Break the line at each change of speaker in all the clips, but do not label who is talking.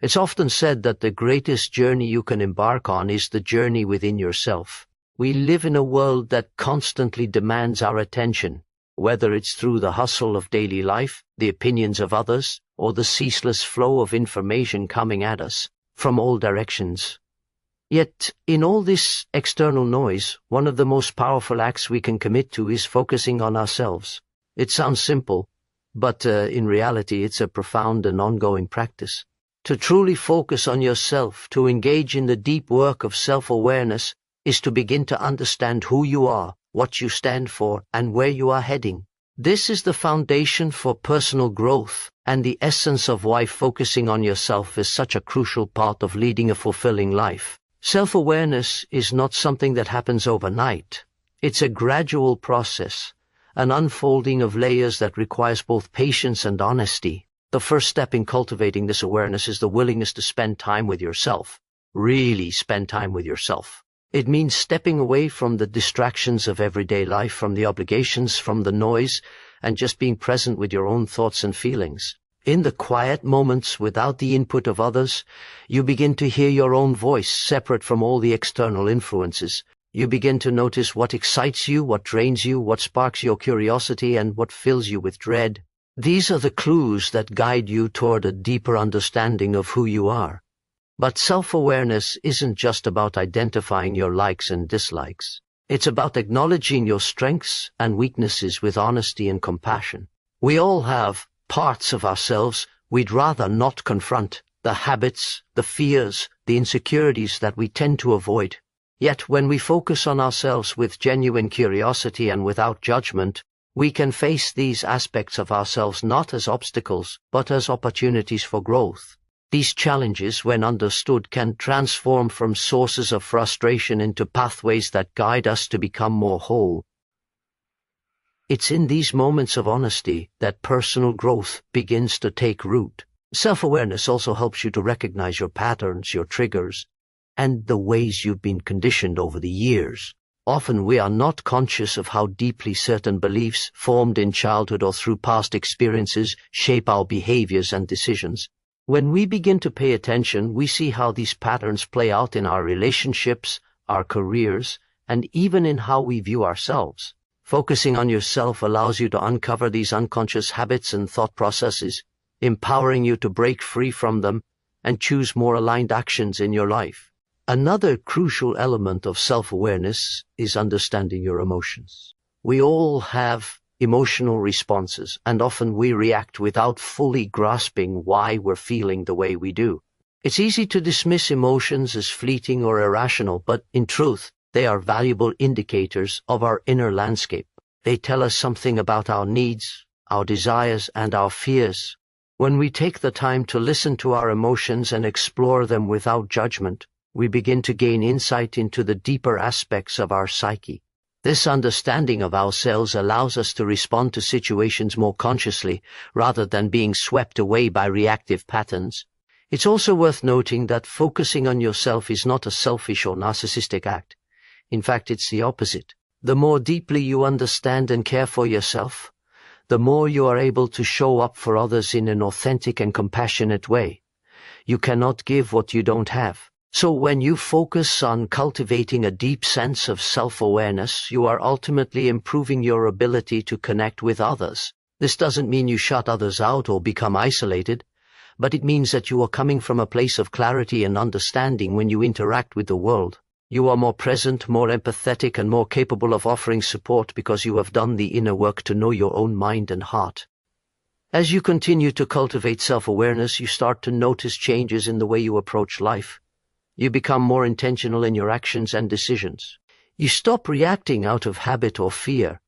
It's often said that the greatest journey you can embark on is the journey within yourself. We live in a world that constantly demands our attention, whether it's through the hustle of daily life, the opinions of others, or the ceaseless flow of information coming at us from all directions. Yet, in all this external noise, one of the most powerful acts we can commit to is focusing on ourselves. It sounds simple, but in reality it's a profound and ongoing practice. To truly focus on yourself, to engage in the deep work of self-awareness, is to begin to understand who you are, what you stand for, and where you are heading. This is the foundation for personal growth, and the essence of why focusing on yourself is such a crucial part of leading a fulfilling life. Self-awareness is not something that happens overnight. It's a gradual process, an unfolding of layers that requires both patience and honesty. The first step in cultivating this awareness is the willingness to spend time with yourself. Really spend time with yourself. It means stepping away from the distractions of everyday life, from the obligations, from the noise, and just being present with your own thoughts and feelings. In the quiet moments, without the input of others, you begin to hear your own voice separate from all the external influences. You begin to notice what excites you, what drains you, what sparks your curiosity, and what fills you with dread. These are the clues that guide you toward a deeper understanding of who you are. But self-awareness isn't just about identifying your likes and dislikes. It's about acknowledging your strengths and weaknesses with honesty and compassion. We all have parts of ourselves we'd rather not confront, the habits, the fears, the insecurities that we tend to avoid. Yet when we focus on ourselves with genuine curiosity and without judgment, we can face these aspects of ourselves not as obstacles, but as opportunities for growth. These challenges, when understood, can transform from sources of frustration into pathways that guide us to become more whole. It's in these moments of honesty that personal growth begins to take root. Self-awareness also helps you to recognize your patterns, your triggers, and the ways you've been conditioned over the years. Often we are not conscious of how deeply certain beliefs, formed in childhood or through past experiences, shape our behaviors and decisions. When we begin to pay attention, we see how these patterns play out in our relationships, our careers, and even in how we view ourselves. Focusing on yourself allows you to uncover these unconscious habits and thought processes, empowering you to break free from them and choose more aligned actions in your life. Another crucial element of self-awareness is understanding your emotions. We all have emotional responses, and often we react without fully grasping why we're feeling the way we do. It's easy to dismiss emotions as fleeting or irrational, but in truth, they are valuable indicators of our inner landscape. They tell us something about our needs, our desires, and our fears. When we take the time to listen to our emotions and explore them without judgment, we begin to gain insight into the deeper aspects of our psyche. This understanding of ourselves allows us to respond to situations more consciously, rather than being swept away by reactive patterns. It's also worth noting that focusing on yourself is not a selfish or narcissistic act. In fact, it's the opposite. The more deeply you understand and care for yourself, the more you are able to show up for others in an authentic and compassionate way. You cannot give what you don't have. So when you focus on cultivating a deep sense of self-awareness, you are ultimately improving your ability to connect with others. This doesn't mean you shut others out or become isolated, but it means that you are coming from a place of clarity and understanding when you interact with the world. You are more present, more empathetic, and more capable of offering support because you have done the inner work to know your own mind and heart. As you continue to cultivate self-awareness, you start to notice changes in the way you approach life. You become more intentional in your actions and decisions. You stop reacting out of habit or fear,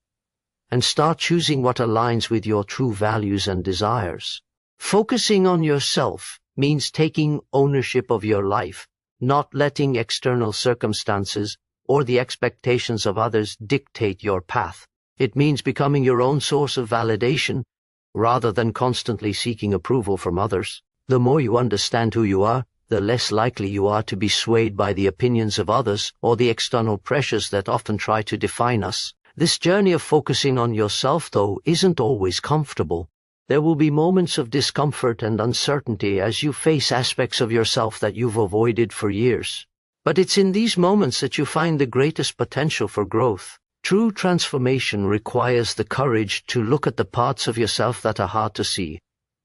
and start choosing what aligns with your true values and desires. Focusing on yourself means taking ownership of your life, not letting external circumstances or the expectations of others dictate your path. It means becoming your own source of validation, rather than constantly seeking approval from others. The more you understand who you are, the less likely you are to be swayed by the opinions of others or the external pressures that often try to define us. This journey of focusing on yourself, though, isn't always comfortable. There will be moments of discomfort and uncertainty as you face aspects of yourself that you've avoided for years. But it's in these moments that you find the greatest potential for growth. True transformation requires the courage to look at the parts of yourself that are hard to see,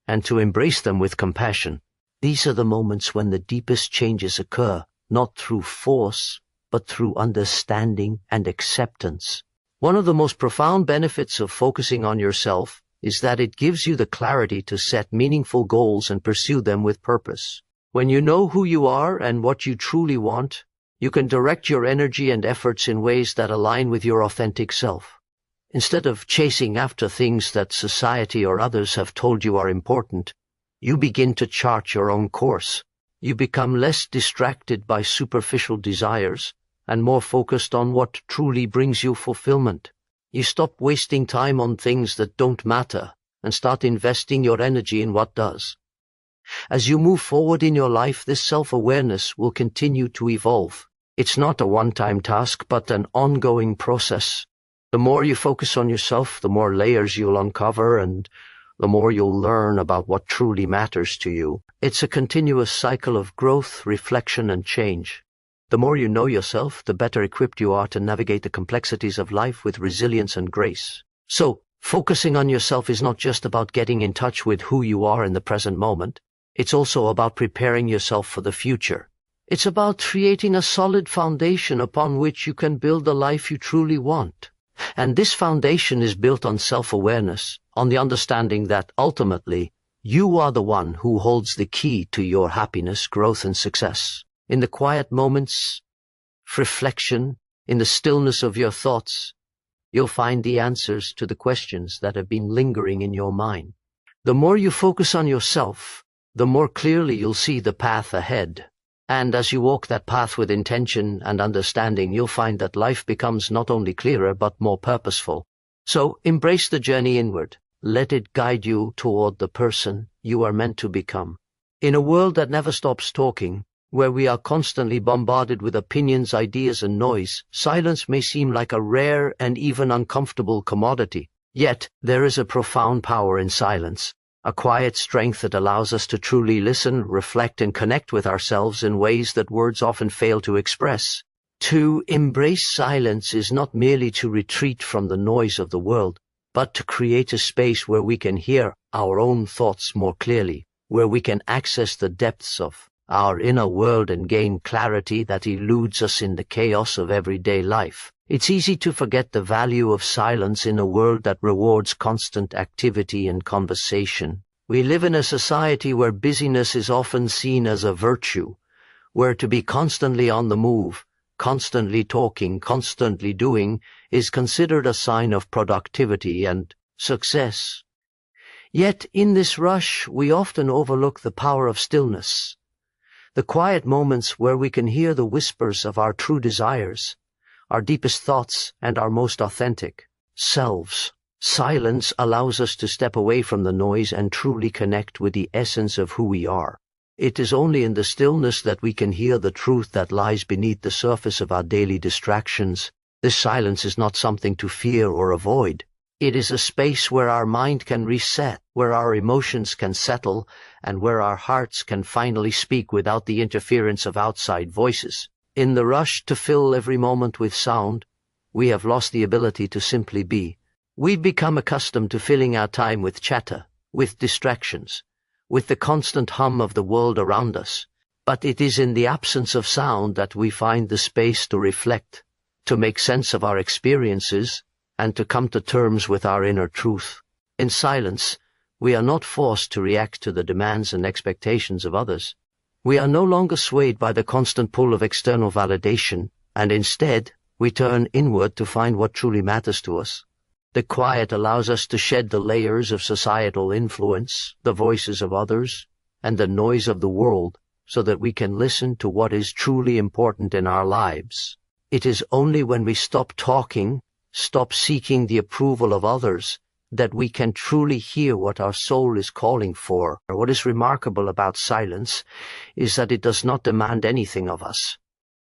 and to embrace them with compassion. These are the moments when the deepest changes occur, not through force, but through understanding and acceptance. One of the most profound benefits of focusing on yourself is that it gives you the clarity to set meaningful goals and pursue them with purpose. When you know who you are and what you truly want, you can direct your energy and efforts in ways that align with your authentic self. Instead of chasing after things that society or others have told you are important, you begin to chart your own course. You become less distracted by superficial desires and more focused on what truly brings you fulfillment. You stop wasting time on things that don't matter and start investing your energy in what does. As you move forward in your life, this self-awareness will continue to evolve. It's not a one-time task, but an ongoing process. The more you focus on yourself, the more layers you'll uncover, and the more you'll learn about what truly matters to you. It's a continuous cycle of growth, reflection, and change. The more you know yourself, the better equipped you are to navigate the complexities of life with resilience and grace. So, focusing on yourself is not just about getting in touch with who you are in the present moment. It's also about preparing yourself for the future. It's about creating a solid foundation upon which you can build the life you truly want. And this foundation is built on self-awareness, on the understanding that, ultimately, you are the one who holds the key to your happiness, growth, and success. In the quiet moments, reflection, in the stillness of your thoughts, you'll find the answers to the questions that have been lingering in your mind. The more you focus on yourself, the more clearly you'll see the path ahead. And as you walk that path with intention and understanding, you'll find that life becomes not only clearer but more purposeful. So embrace the journey inward. Let it guide you toward the person you are meant to become. In a world that never stops talking, where we are constantly bombarded with opinions, ideas, and noise, silence may seem like a rare and even uncomfortable commodity. Yet, there is a profound power in silence, a quiet strength that allows us to truly listen, reflect, and connect with ourselves in ways that words often fail to express. To embrace silence is not merely to retreat from the noise of the world, but to create a space where we can hear our own thoughts more clearly, where we can access the depths of our inner world and gain clarity that eludes us in the chaos of everyday life. It's easy to forget the value of silence in a world that rewards constant activity and conversation. We live in a society where busyness is often seen as a virtue, where to be constantly on the move, constantly talking, constantly doing, is considered a sign of productivity and success. Yet in this rush, we often overlook the power of stillness, the quiet moments where we can hear the whispers of our true desires, our deepest thoughts, and our most authentic selves. Silence allows us to step away from the noise and truly connect with the essence of who we are. It is only in the stillness that we can hear the truth that lies beneath the surface of our daily distractions. This silence is not something to fear or avoid. It is a space where our mind can reset, where our emotions can settle, and where our hearts can finally speak without the interference of outside voices. In the rush to fill every moment with sound, we have lost the ability to simply be. We've become accustomed to filling our time with chatter, with distractions, with the constant hum of the world around us. But it is in the absence of sound that we find the space to reflect, to make sense of our experiences, and to come to terms with our inner truth. In silence, we are not forced to react to the demands and expectations of others. We are no longer swayed by the constant pull of external validation, and instead, we turn inward to find what truly matters to us. The quiet allows us to shed the layers of societal influence, the voices of others, and the noise of the world, so that we can listen to what is truly important in our lives. It is only when we stop talking, stop seeking the approval of others, that we can truly hear what our soul is calling for. What is remarkable about silence is that it does not demand anything of us.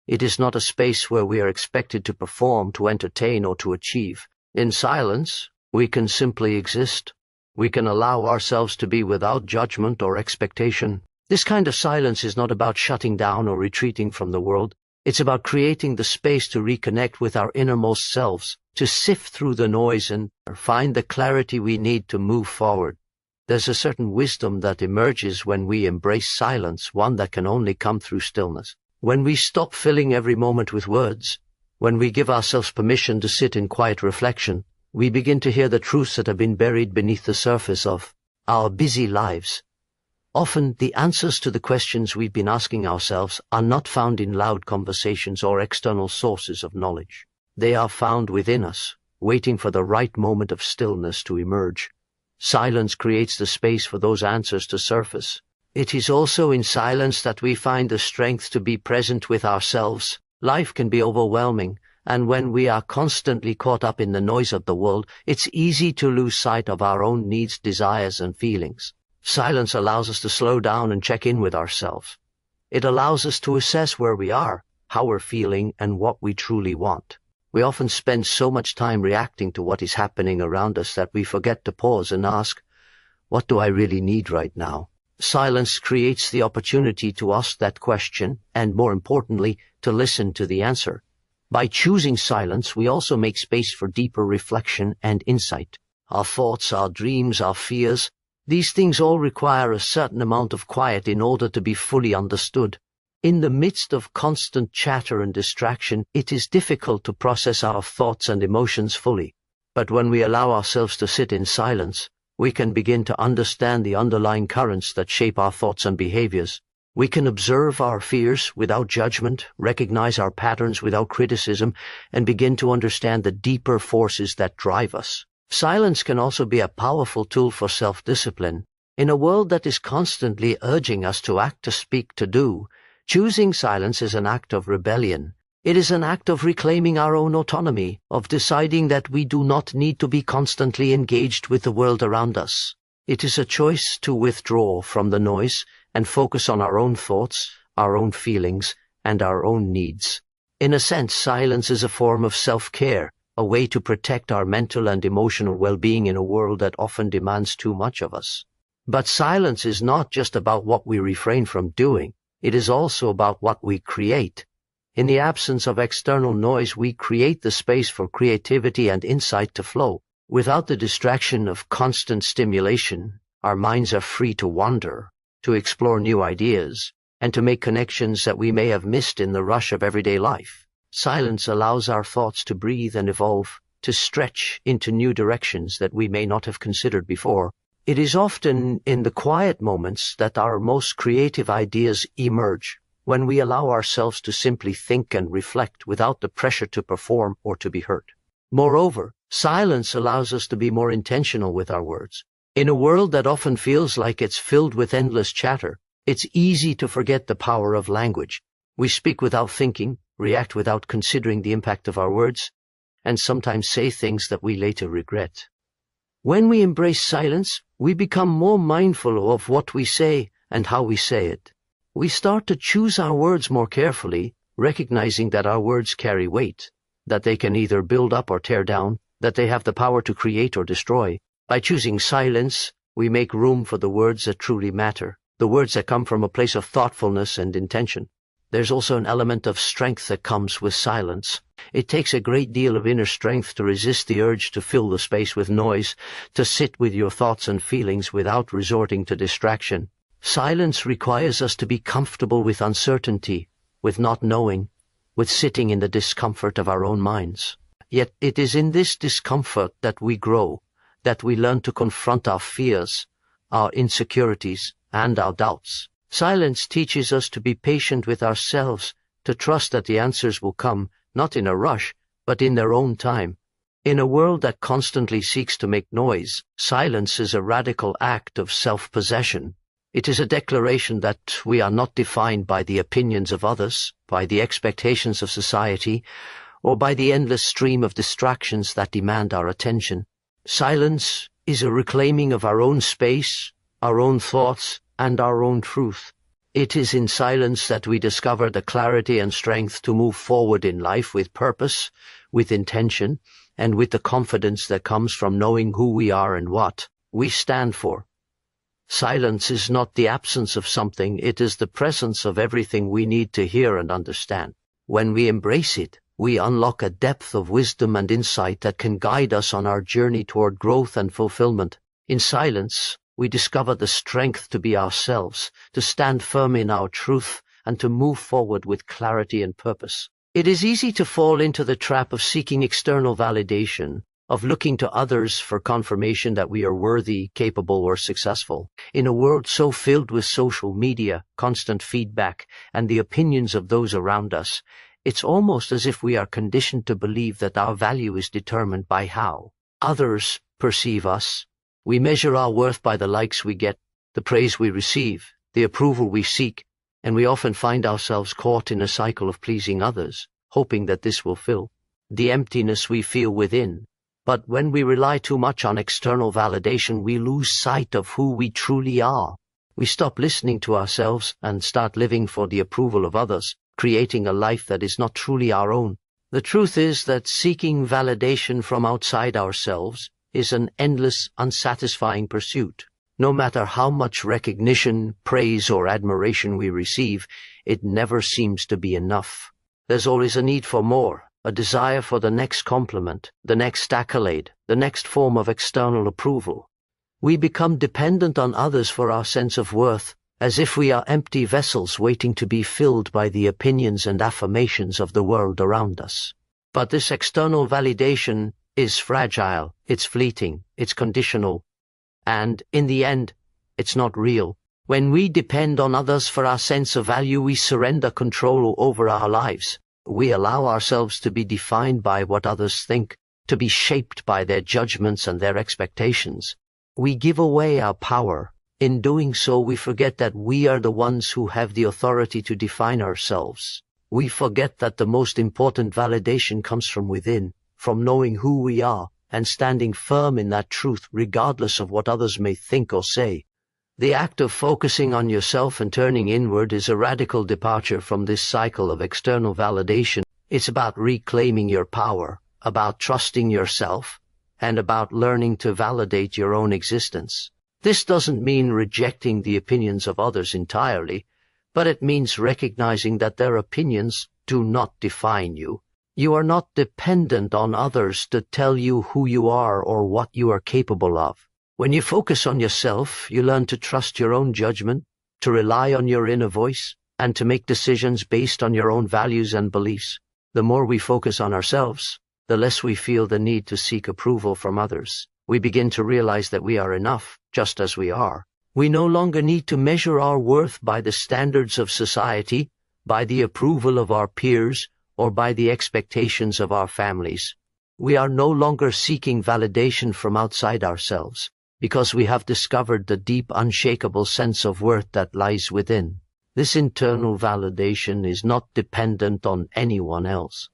It is not a space where we are expected to perform, to entertain, or to achieve. In silence, we can simply exist. We can allow ourselves to be without judgment or expectation. This kind of silence is not about shutting down or retreating from the world. It's about creating the space to reconnect with our innermost selves, to sift through the noise and find the clarity we need to move forward. There's a certain wisdom that emerges when we embrace silence, one that can only come through stillness. When we stop filling every moment with words, when we give ourselves permission to sit in quiet reflection, we begin to hear the truths that have been buried beneath the surface of our busy lives. Often, the answers to the questions we've been asking ourselves are not found in loud conversations or external sources of knowledge. They are found within us, waiting for the right moment of stillness to emerge. Silence creates the space for those answers to surface. It is also in silence that we find the strength to be present with ourselves. Life can be overwhelming, and when we are constantly caught up in the noise of the world, it's easy to lose sight of our own needs, desires, and feelings. Silence allows us to slow down and check in with ourselves. It allows us to assess where we are, how we're feeling, and what we truly want. We often spend so much time reacting to what is happening around us that we forget to pause and ask, what do I really need right now? Silence creates the opportunity to ask that question, and more importantly, to listen to the answer. By choosing silence, we also make space for deeper reflection and insight. Our thoughts, our dreams, our fears, these things all require a certain amount of quiet in order to be fully understood. In the midst of constant chatter and distraction, it is difficult to process our thoughts and emotions fully. But when we allow ourselves to sit in silence, we can begin to understand the underlying currents that shape our thoughts and behaviors. We can observe our fears without judgment, recognize our patterns without criticism, and begin to understand the deeper forces that drive us. Silence can also be a powerful tool for self-discipline. In a world that is constantly urging us to act, to speak, to do, choosing silence is an act of rebellion. It is an act of reclaiming our own autonomy, of deciding that we do not need to be constantly engaged with the world around us. It is a choice to withdraw from the noise and focus on our own thoughts, our own feelings, and our own needs. In a sense, silence is a form of self-care, a way to protect our mental and emotional well-being in a world that often demands too much of us. But silence is not just about what we refrain from doing. It is also about what we create. In the absence of external noise, we create the space for creativity and insight to flow. Without the distraction of constant stimulation, our minds are free to wander, to explore new ideas, and to make connections that we may have missed in the rush of everyday life. Silence allows our thoughts to breathe and evolve, to stretch into new directions that we may not have considered before. It is often in the quiet moments that our most creative ideas emerge, when we allow ourselves to simply think and reflect without the pressure to perform or to be heard. Moreover, silence allows us to be more intentional with our words. In a world that often feels like it's filled with endless chatter, it's easy to forget the power of language. We speak without thinking, react without considering the impact of our words, and sometimes say things that we later regret. When we embrace silence, we become more mindful of what we say and how we say it. We start to choose our words more carefully, recognizing that our words carry weight, that they can either build up or tear down, that they have the power to create or destroy. By choosing silence, we make room for the words that truly matter, the words that come from a place of thoughtfulness and intention. There's also an element of strength that comes with silence. It takes a great deal of inner strength to resist the urge to fill the space with noise, to sit with your thoughts and feelings without resorting to distraction. Silence requires us to be comfortable with uncertainty, with not knowing, with sitting in the discomfort of our own minds. Yet it is in this discomfort that we grow, that we learn to confront our fears, our insecurities, and our doubts. Silence teaches us to be patient with ourselves, to trust that the answers will come, not in a rush, but in their own time. In a world that constantly seeks to make noise, silence is a radical act of self-possession. It is a declaration that we are not defined by the opinions of others, by the expectations of society, or by the endless stream of distractions that demand our attention. Silence is a reclaiming of our own space, our own thoughts, and our own truth. It is in silence that we discover the clarity and strength to move forward in life with purpose, with intention, and with the confidence that comes from knowing who we are and what we stand for. Silence is not the absence of something, it is the presence of everything we need to hear and understand. When we embrace it, we unlock a depth of wisdom and insight that can guide us on our journey toward growth and fulfillment. In silence, we discover the strength to be ourselves, to stand firm in our truth, and to move forward with clarity and purpose. It is easy to fall into the trap of seeking external validation, of looking to others for confirmation that we are worthy, capable, or successful. In a world so filled with social media, constant feedback, and the opinions of those around us, it's almost as if we are conditioned to believe that our value is determined by how others perceive us. We measure our worth by the likes we get, the praise we receive, the approval we seek, and we often find ourselves caught in a cycle of pleasing others, hoping that this will fill the emptiness we feel within. But when we rely too much on external validation, we lose sight of who we truly are. We stop listening to ourselves and start living for the approval of others, creating a life that is not truly our own. The truth is that seeking validation from outside ourselves is an endless, unsatisfying pursuit. No matter how much recognition, praise, or admiration we receive, it never seems to be enough. There's always a need for more. A desire for the next compliment, the next accolade, the next form of external approval. We become dependent on others for our sense of worth, as if we are empty vessels waiting to be filled by the opinions and affirmations of the world around us. But this external validation is fragile, it's fleeting, it's conditional, and, in the end, it's not real. When we depend on others for our sense of value, we surrender control over our lives. We allow ourselves to be defined by what others think, to be shaped by their judgments and their expectations. We give away our power. In doing so, we forget that we are the ones who have the authority to define ourselves. We forget that the most important validation comes from within, from knowing who we are and standing firm in that truth regardless of what others may think or say. The act of focusing on yourself and turning inward is a radical departure from this cycle of external validation. It's about reclaiming your power, about trusting yourself, and about learning to validate your own existence. This doesn't mean rejecting the opinions of others entirely, but it means recognizing that their opinions do not define you. You are not dependent on others to tell you who you are or what you are capable of. When you focus on yourself, you learn to trust your own judgment, to rely on your inner voice, and to make decisions based on your own values and beliefs. The more we focus on ourselves, the less we feel the need to seek approval from others. We begin to realize that we are enough, just as we are. We no longer need to measure our worth by the standards of society, by the approval of our peers, or by the expectations of our families. We are no longer seeking validation from outside ourselves, because we have discovered the deep, unshakable sense of worth that lies within. This internal validation is not dependent on anyone else.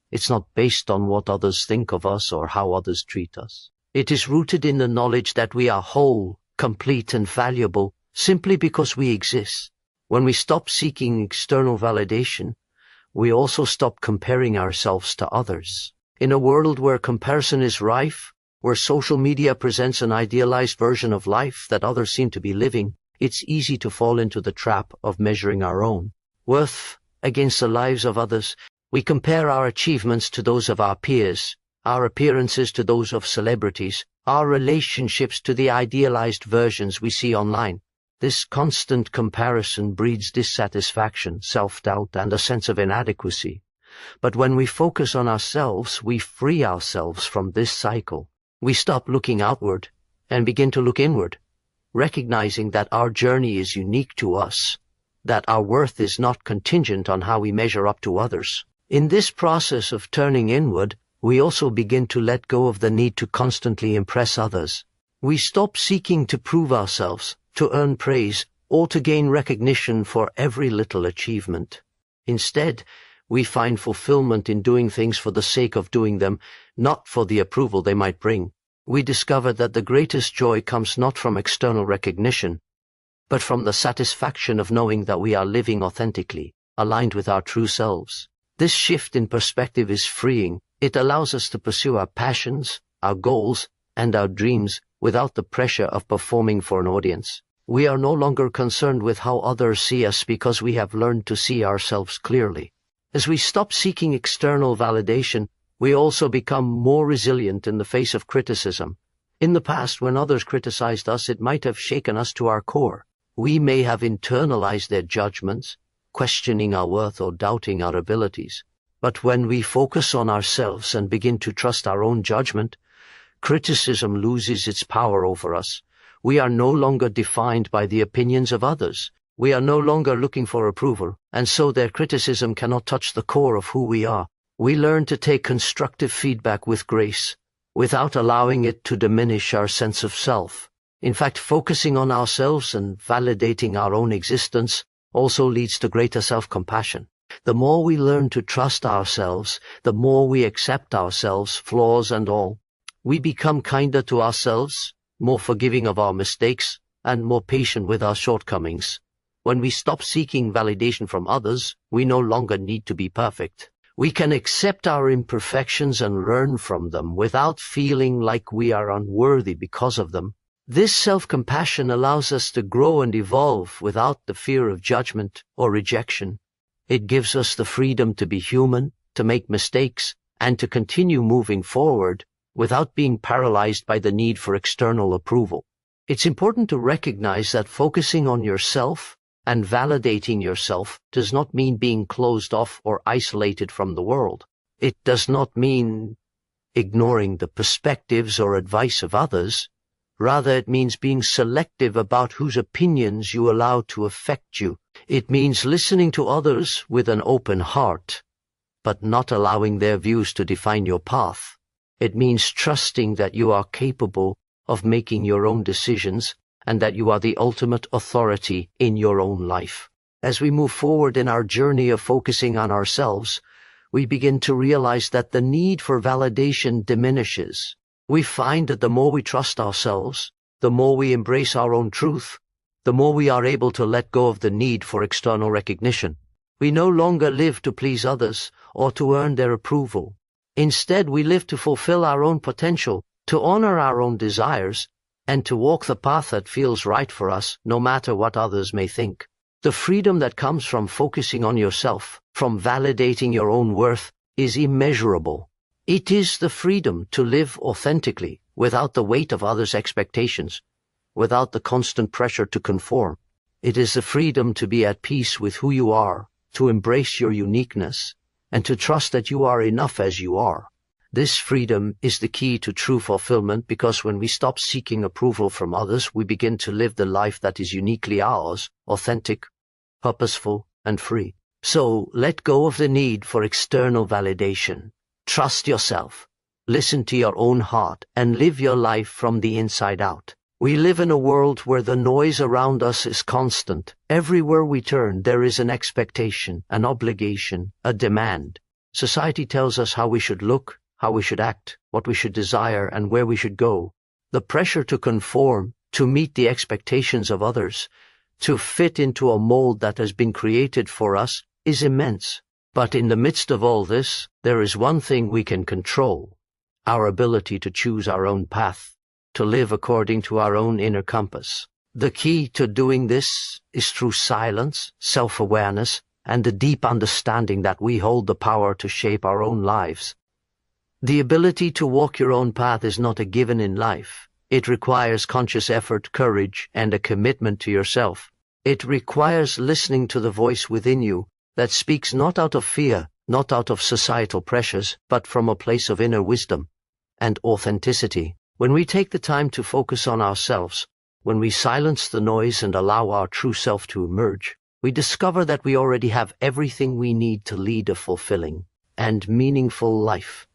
It's not based on what others think of us or how others treat us. It is rooted in the knowledge that we are whole, complete, and valuable simply because we exist. When we stop seeking external validation, we also stop comparing ourselves to others. In a world where comparison is rife, where social media presents an idealized version of life that others seem to be living, it's easy to fall into the trap of measuring our own worth against the lives of others. We compare our achievements to those of our peers, our appearances to those of celebrities, our relationships to the idealized versions we see online. This constant comparison breeds dissatisfaction, self-doubt, and a sense of inadequacy. But when we focus on ourselves, we free ourselves from this cycle. We stop looking outward and begin to look inward, recognizing that our journey is unique to us, that our worth is not contingent on how we measure up to others. In this process of turning inward, we also begin to let go of the need to constantly impress others. We stop seeking to prove ourselves, to earn praise, or to gain recognition for every little achievement. Instead, we find fulfillment in doing things for the sake of doing them, not for the approval they might bring. We discover that the greatest joy comes not from external recognition, but from the satisfaction of knowing that we are living authentically, aligned with our true selves. This shift in perspective is freeing. It allows us to pursue our passions, our goals, and our dreams without the pressure of performing for an audience. We are no longer concerned with how others see us because we have learned to see ourselves clearly. As we stop seeking external validation, we also become more resilient in the face of criticism. In the past, when others criticized us, it might have shaken us to our core. We may have internalized their judgments, questioning our worth or doubting our abilities. But when we focus on ourselves and begin to trust our own judgment, criticism loses its power over us. We are no longer defined by the opinions of others. We are no longer looking for approval, and so their criticism cannot touch the core of who we are. We learn to take constructive feedback with grace, without allowing it to diminish our sense of self. In fact, focusing on ourselves and validating our own existence also leads to greater self-compassion. The more we learn to trust ourselves, the more we accept ourselves, flaws and all. We become kinder to ourselves, more forgiving of our mistakes, and more patient with our shortcomings. When we stop seeking validation from others, we no longer need to be perfect. We can accept our imperfections and learn from them without feeling like we are unworthy because of them. This self-compassion allows us to grow and evolve without the fear of judgment or rejection. It gives us the freedom to be human, to make mistakes, and to continue moving forward without being paralyzed by the need for external approval. It's important to recognize that focusing on yourself and validating yourself does not mean being closed off or isolated from the world. It does not mean ignoring the perspectives or advice of others. Rather, it means being selective about whose opinions you allow to affect you. It means listening to others with an open heart, but not allowing their views to define your path. It means trusting that you are capable of making your own decisions and that you are the ultimate authority in your own life. As we move forward in our journey of focusing on ourselves, we begin to realize that the need for validation diminishes. We find that the more we trust ourselves, the more we embrace our own truth, the more we are able to let go of the need for external recognition. We no longer live to please others or to earn their approval. Instead, we live to fulfill our own potential, to honor our own desires, and to walk the path that feels right for us, no matter what others may think. The freedom that comes from focusing on yourself, from validating your own worth, is immeasurable. It is the freedom to live authentically, without the weight of others' expectations, without the constant pressure to conform. It is the freedom to be at peace with who you are, to embrace your uniqueness, and to trust that you are enough as you are. This freedom is the key to true fulfillment, because when we stop seeking approval from others, we begin to live the life that is uniquely ours, authentic, purposeful, and free. So let go of the need for external validation. Trust yourself, listen to your own heart, and live your life from the inside out. We live in a world where the noise around us is constant. Everywhere we turn, there is an expectation, an obligation, a demand. Society tells us how we should look, how we should act, what we should desire, and where we should go. The pressure to conform, to meet the expectations of others, to fit into a mold that has been created for us, is immense. But in the midst of all this, there is one thing we can control: our ability to choose our own path, to live according to our own inner compass. The key to doing this is through silence, self-awareness, and the deep understanding that we hold the power to shape our own lives. The ability to walk your own path is not a given in life. It requires conscious effort, courage, and a commitment to yourself. It requires listening to the voice within you that speaks not out of fear, not out of societal pressures, but from a place of inner wisdom and authenticity. When we take the time to focus on ourselves, when we silence the noise and allow our true self to emerge, we discover that we already have everything we need to lead a fulfilling and meaningful life.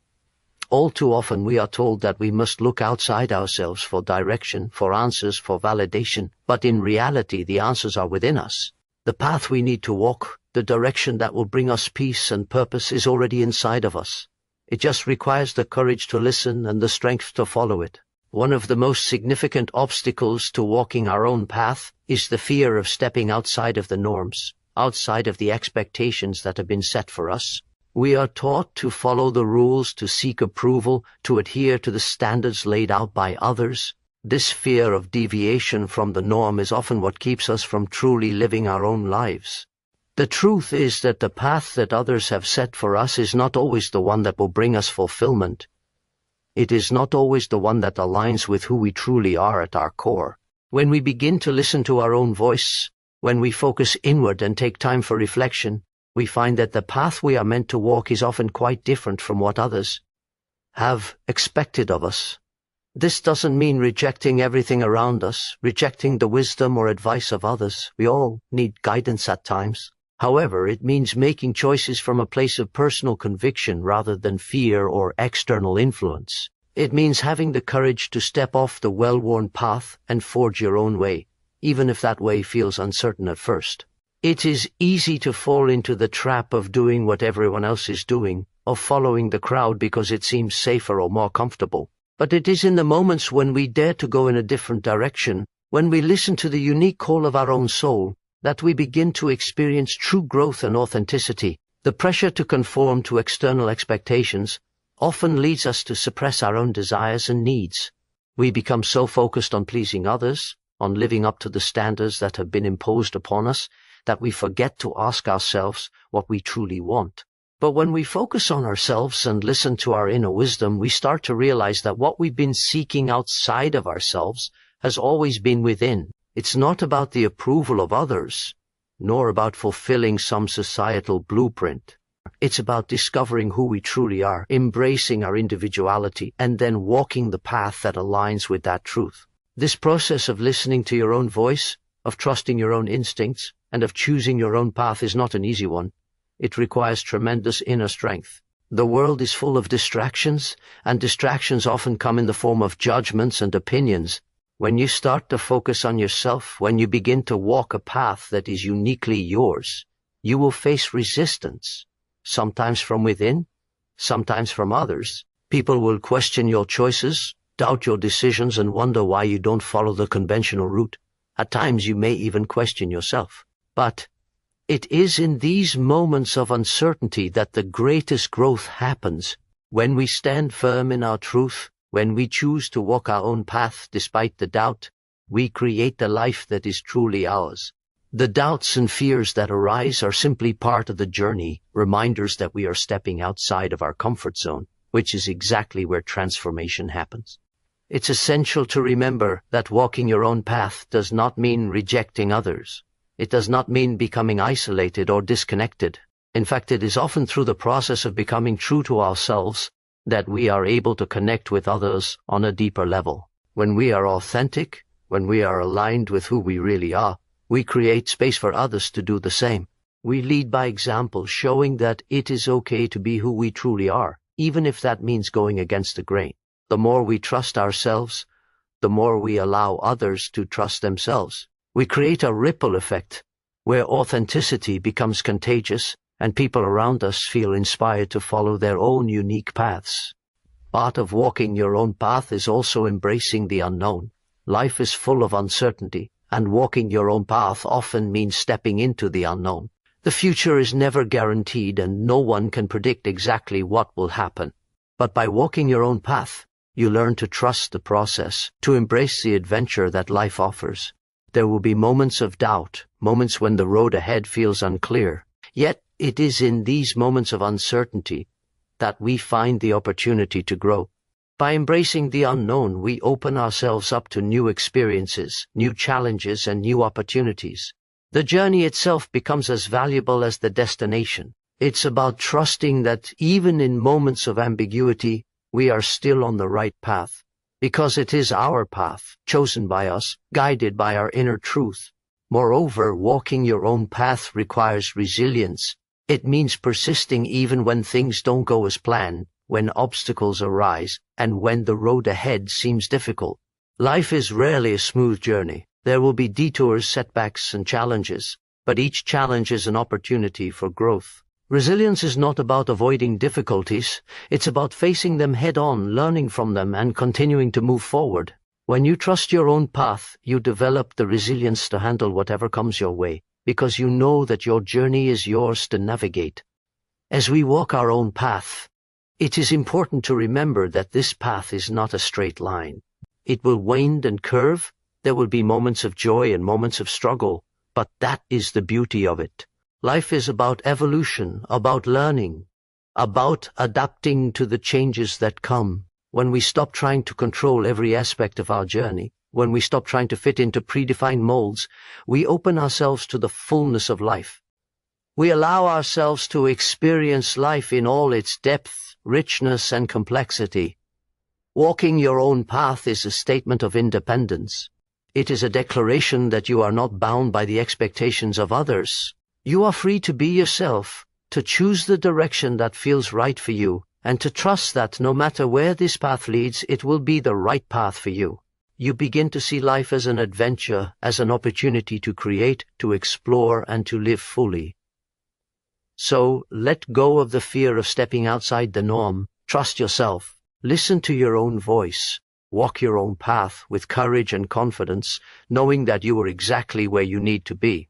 All too often we are told that we must look outside ourselves for direction, for answers, for validation, but in reality the answers are within us. The path we need to walk, the direction that will bring us peace and purpose, is already inside of us. It just requires the courage to listen and the strength to follow it. One of the most significant obstacles to walking our own path is the fear of stepping outside of the norms, outside of the expectations that have been set for us. We are taught to follow the rules, to seek approval, to adhere to the standards laid out by others. This fear of deviation from the norm is often what keeps us from truly living our own lives. The truth is that the path that others have set for us is not always the one that will bring us fulfillment. It is not always the one that aligns with who we truly are at our core. When we begin to listen to our own voice, when we focus inward and take time for reflection, we find that the path we are meant to walk is often quite different from what others have expected of us. This doesn't mean rejecting everything around us, rejecting the wisdom or advice of others. We all need guidance at times. However, it means making choices from a place of personal conviction rather than fear or external influence. It means having the courage to step off the well-worn path and forge your own way, even if that way feels uncertain at first. It is easy to fall into the trap of doing what everyone else is doing, of following the crowd because it seems safer or more comfortable. But it is in the moments when we dare to go in a different direction, when we listen to the unique call of our own soul, that we begin to experience true growth and authenticity. The pressure to conform to external expectations often leads us to suppress our own desires and needs. We become so focused on pleasing others, on living up to the standards that have been imposed upon us, that we forget to ask ourselves what we truly want. But when we focus on ourselves and listen to our inner wisdom, we start to realize that what we've been seeking outside of ourselves has always been within. It's not about the approval of others, nor about fulfilling some societal blueprint. It's about discovering who we truly are, embracing our individuality, and then walking the path that aligns with that truth. This process of listening to your own voice, of trusting your own instincts, and of choosing your own path is not an easy one. It requires tremendous inner strength. The world is full of distractions, and distractions often come in the form of judgments and opinions. When you start to focus on yourself, when you begin to walk a path that is uniquely yours, you will face resistance, sometimes from within, sometimes from others. People will question your choices, doubt your decisions, and wonder why you don't follow the conventional route. At times you may even question yourself. But it is in these moments of uncertainty that the greatest growth happens. When we stand firm in our truth, when we choose to walk our own path despite the doubt, we create the life that is truly ours. The doubts and fears that arise are simply part of the journey, reminders that we are stepping outside of our comfort zone, which is exactly where transformation happens. It's essential to remember that walking your own path does not mean rejecting others. It does not mean becoming isolated or disconnected. In fact, it is often through the process of becoming true to ourselves that we are able to connect with others on a deeper level. When we are authentic, when we are aligned with who we really are, we create space for others to do the same. We lead by example, showing that it is okay to be who we truly are, even if that means going against the grain. The more we trust ourselves, the more we allow others to trust themselves. We create a ripple effect where authenticity becomes contagious and people around us feel inspired to follow their own unique paths. Part of walking your own path is also embracing the unknown. Life is full of uncertainty, and walking your own path often means stepping into the unknown. The future is never guaranteed, and no one can predict exactly what will happen. But by walking your own path, you learn to trust the process, to embrace the adventure that life offers. There will be moments of doubt, moments when the road ahead feels unclear. Yet it is in these moments of uncertainty that we find the opportunity to grow. By embracing the unknown, we open ourselves up to new experiences, new challenges, and new opportunities. The journey itself becomes as valuable as the destination. It's about trusting that even in moments of ambiguity, we are still on the right path, because it is our path, chosen by us, guided by our inner truth. Moreover, walking your own path requires resilience. It means persisting even when things don't go as planned, when obstacles arise, and when the road ahead seems difficult. Life is rarely a smooth journey. There will be detours, setbacks, and challenges, but each challenge is an opportunity for growth. Resilience is not about avoiding difficulties. It's about facing them head-on, learning from them, and continuing to move forward. When you trust your own path, you develop the resilience to handle whatever comes your way, because you know that your journey is yours to navigate. As we walk our own path, it is important to remember that this path is not a straight line. It will wind and curve. There will be moments of joy and moments of struggle, but that is the beauty of it. Life is about evolution, about learning, about adapting to the changes that come. When we stop trying to control every aspect of our journey, when we stop trying to fit into predefined molds, we open ourselves to the fullness of life. We allow ourselves to experience life in all its depth, richness, and complexity. Walking your own path is a statement of independence. It is a declaration that you are not bound by the expectations of others. You are free to be yourself, to choose the direction that feels right for you, and to trust that no matter where this path leads, it will be the right path for you. You begin to see life as an adventure, as an opportunity to create, to explore, and to live fully. So, let go of the fear of stepping outside the norm. Trust yourself. Listen to your own voice. Walk your own path with courage and confidence, knowing that you are exactly where you need to be.